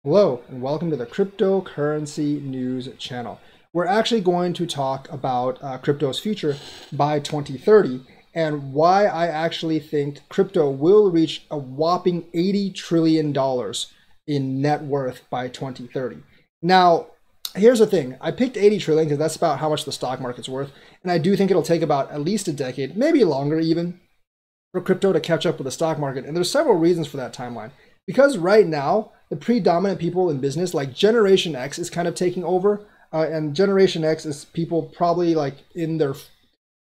Hello, and welcome to the Cryptocurrency News channel. We're actually going to talk about crypto's future by 2030 and why I actually think crypto will reach a whopping $80 trillion in net worth by 2030. Now, here's the thing. I picked 80 trillion because that's about how much the stock market's worth, and I do think it'll take about at least a decade, maybe longer even, for crypto to catch up with the stock market. And there's several reasons for that timeline. Because right now, the predominant people in business, like Generation X, is kind of taking over. And Generation X is people probably like in their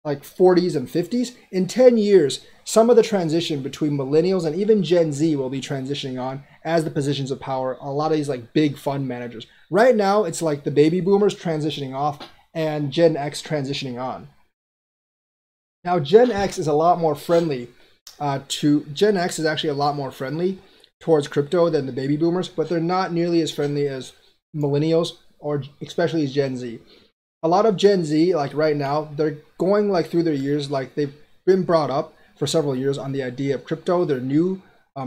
like 40s and 50s. In 10 years, some of the transition between millennials and even Gen Z will be transitioning on as the positions of power. A lot of these like big fund managers. Right now, it's like the baby boomers transitioning off and Gen X transitioning on. Now, Gen X is a lot more friendly Gen X is actually a lot more friendly towards crypto than the baby boomers, but they're not nearly as friendly as millennials or especially Gen Z. A lot of Gen Z, like right now, they're going like through their years, like they've been brought up for several years on the idea of crypto. They're new,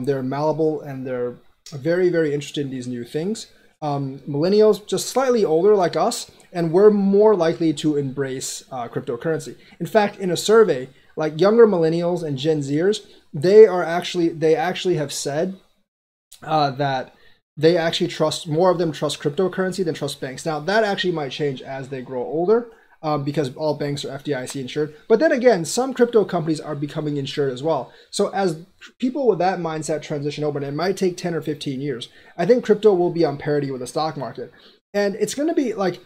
they're malleable, and they're very, very interested in these new things. Millennials, just slightly older like us, and we're more likely to embrace cryptocurrency. In fact, in a survey, like younger millennials and Gen Zers, they actually have said that they actually trust more of them trust cryptocurrency than trust banks. Now that actually might change as they grow older. Because all banks are FDIC insured. But then again, some crypto companies are becoming insured as well. So as people with that mindset transition over, and it might take 10 or 15 years, I think crypto will be on parity with the stock market. And it's going to be like,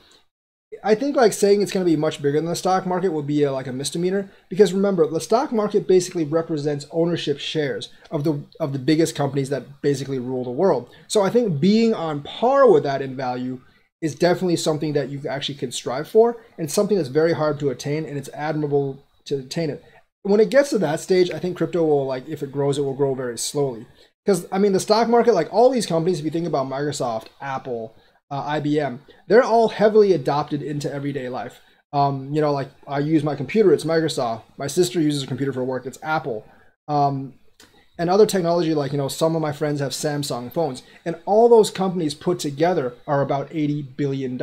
I think like saying it's going to be much bigger than the stock market would be like a misdemeanor, because remember, the stock market basically represents ownership shares of the biggest companies that basically rule the world. So I think being on par with that in value is definitely something that you actually could strive for, and something that's very hard to attain, and it's admirable to attain it. When it gets to that stage, I think crypto will, like, if it grows, it will grow very slowly. Because I mean, the stock market, like all these companies, if you think about Microsoft, Apple, IBM, they're all heavily adopted into everyday life. Like I use my computer, it's Microsoft. My sister uses a computer for work, it's Apple. And other technology, like, some of my friends have Samsung phones, and all those companies put together are about $80 billion.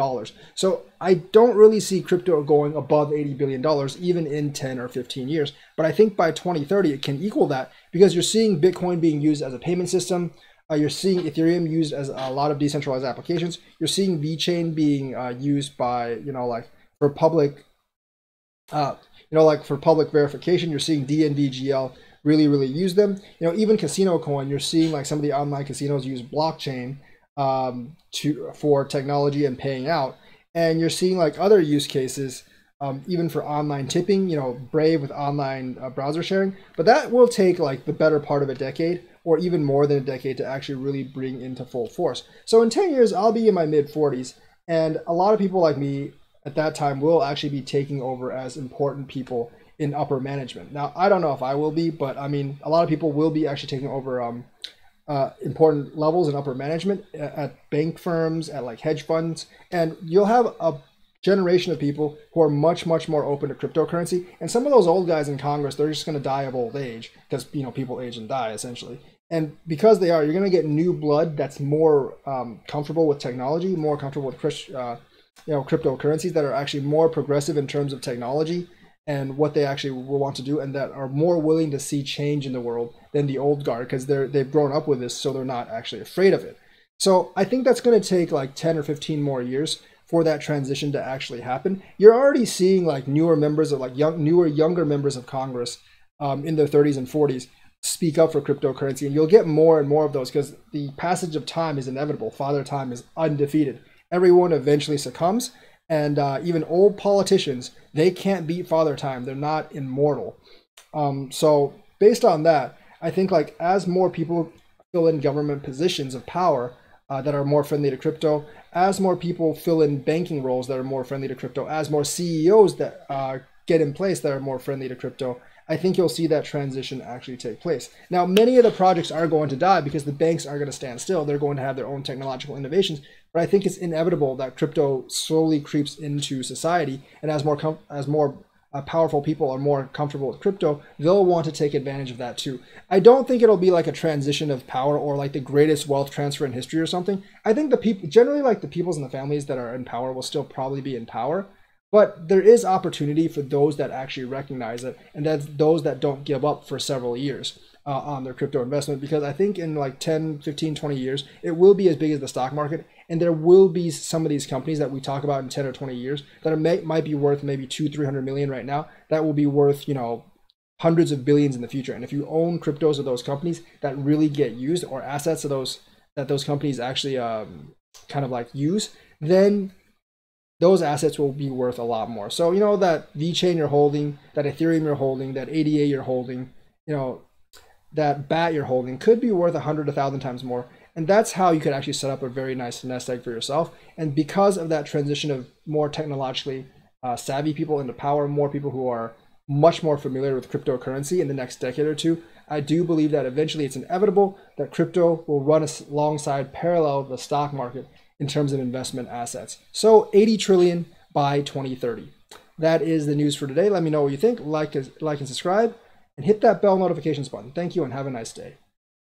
So I don't really see crypto going above $80 billion, even in 10 or 15 years. But I think by 2030, it can equal that, because you're seeing Bitcoin being used as a payment system. You're seeing Ethereum used as a lot of decentralized applications. You're seeing VeChain being used by, like for public, like for public verification. You're seeing DNVGL really use them. Even Casino Coin, you're seeing like some of the online casinos use blockchain for technology and paying out. And you're seeing like other use cases, even for online tipping, Brave with online browser sharing. But that will take like the better part of a decade, or even more than a decade, to actually really bring into full force. So in 10 years, I'll be in my mid 40s, and a lot of people like me at that time will actually be taking over as important people in upper management. Now, I don't know if I will be, but I mean, a lot of people will be actually taking over important levels in upper management at bank firms, at like hedge funds, and you'll have a generation of people who are much more open to cryptocurrency. And some of those old guys in Congress, they're just going to die of old age, because people age and die essentially. And because they are, you're going to get new blood that's more comfortable with technology, more comfortable with cryptocurrencies, that are actually more progressive in terms of technology and what they actually will want to do, and that are more willing to see change in the world than the old guard, because they've grown up with this, so they're not actually afraid of it. So I think that's going to take like 10 or 15 more years for that transition to actually happen. You're already seeing like newer members of like younger members of Congress in their 30s and 40s speak up for cryptocurrency, and you'll get more and more of those, because the passage of time is inevitable. Father Time is undefeated. Everyone eventually succumbs. And even old politicians, they can't beat Father Time. They're not immortal. So based on that, I think like as more people fill in government positions of power that are more friendly to crypto, as more people fill in banking roles that are more friendly to crypto, as more CEOs that get in place that are more friendly to crypto, I think you'll see that transition actually take place. Now, many of the projects are going to die because the banks are going to stand still. They're going to have their own technological innovations. But I think it's inevitable that crypto slowly creeps into society, and as more powerful people are more comfortable with crypto, they'll want to take advantage of that too. I don't think it'll be like a transition of power or like the greatest wealth transfer in history or something. I think the people, generally like the peoples and the families that are in power will still probably be in power, but there is opportunity for those that actually recognize it, and that's those that don't give up for several years on their crypto investment, because I think in like 10, 15, 20 years, it will be as big as the stock market. And there will be some of these companies that we talk about in 10 or 20 years that might be worth maybe 200-300 million right now. That will be worth, you know, hundreds of billions in the future. And if you own cryptos of those companies that really get used, or assets of those companies actually kind of like use, then those assets will be worth a lot more. So, you know, that VeChain you're holding, that Ethereum you're holding, that ADA you're holding, you know, that BAT you're holding could be worth 100, 1,000 times more. And that's how you could actually set up a very nice nest egg for yourself. And because of that transition of more technologically savvy people into power, more people who are much more familiar with cryptocurrency in the next decade or two, I do believe that eventually it's inevitable that crypto will run alongside parallel the stock market in terms of investment assets. So 80 trillion by 2030. That is the news for today. Let me know what you think. Like and subscribe, and hit that bell notifications button. Thank you and have a nice day.